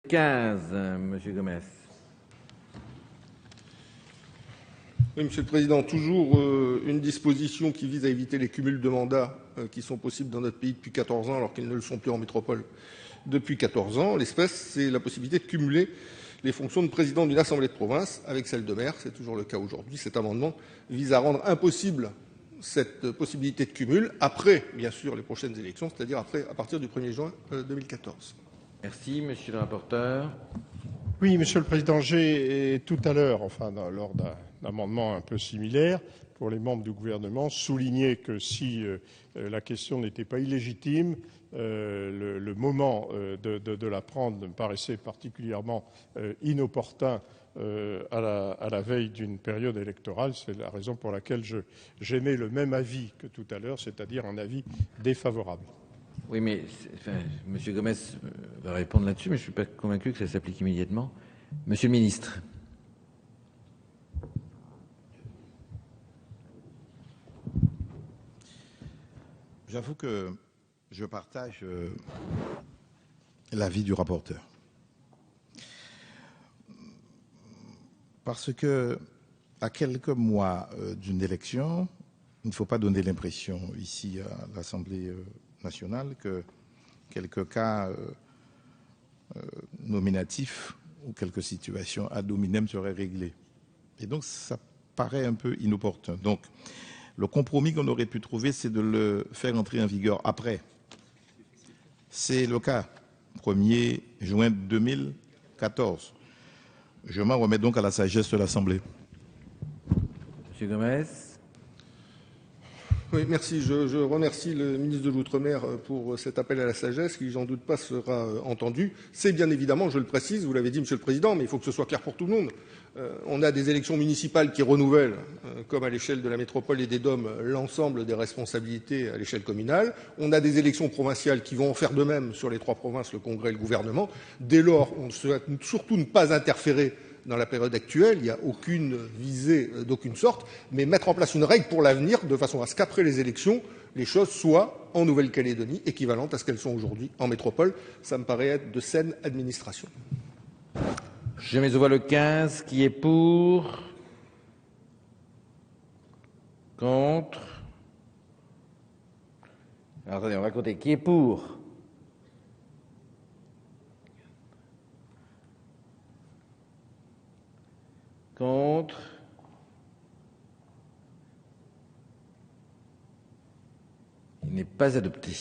15, Monsieur Gomes. Oui, Monsieur le Président, toujours une disposition qui vise à éviter les cumuls de mandats qui sont possibles dans notre pays depuis 14 ans alors qu'ils ne le sont plus en métropole depuis 14 ans. L'espèce, c'est la possibilité de cumuler les fonctions de président d'une assemblée de province avec celle de maire. C'est toujours le cas aujourd'hui. Cet amendement vise à rendre impossible cette possibilité de cumul après, bien sûr, les prochaines élections, c'est-à-dire à partir du 1er juin 2014. Merci, Monsieur le rapporteur. Oui, Monsieur le Président, j'ai tout à l'heure, lors d'un amendement un peu similaire, pour les membres du gouvernement, souligné que si la question n'était pas illégitime, le moment de la prendre me paraissait particulièrement inopportun à la veille d'une période électorale. C'est la raison pour laquelle j'émets le même avis que tout à l'heure, c'est-à-dire un avis défavorable. Oui, mais Monsieur Gomes va répondre là-dessus, mais je ne suis pas convaincu que ça s'applique immédiatement. Monsieur le ministre. J'avoue que je partage l'avis du rapporteur. Parce que, à quelques mois d'une élection, il ne faut pas donner l'impression ici à l'Assemblée nationale que quelques cas nominatifs ou quelques situations ad hominem seraient réglées. Et donc, ça paraît un peu inopportun. Donc, le compromis qu'on aurait pu trouver, c'est de le faire entrer en vigueur après. C'est le cas, 1er juin 2014. Je m'en remets donc à la sagesse de l'Assemblée. Monsieur Gomes. Oui, merci. Je remercie le ministre de l'Outre-mer pour cet appel à la sagesse qui, j'en doute pas, sera entendu. C'est bien évidemment, je le précise, vous l'avez dit, Monsieur le Président, mais il faut que ce soit clair pour tout le monde. On a des élections municipales qui renouvellent, comme à l'échelle de la métropole et des DOM, l'ensemble des responsabilités à l'échelle communale. On a des élections provinciales qui vont en faire de même sur les 3 provinces, le Congrès et le gouvernement. Dès lors, on souhaite surtout ne pas interférer dans la période actuelle, il n'y a aucune visée d'aucune sorte, mais mettre en place une règle pour l'avenir de façon à ce qu'après les élections, les choses soient en Nouvelle-Calédonie équivalentes à ce qu'elles sont aujourd'hui en métropole. Ça me paraît être de saine administration. Je mets aux voix le 15, qui est pour, contre. Alors, attendez, on va compter. Qui est pour? Contre. Il n'est pas adopté.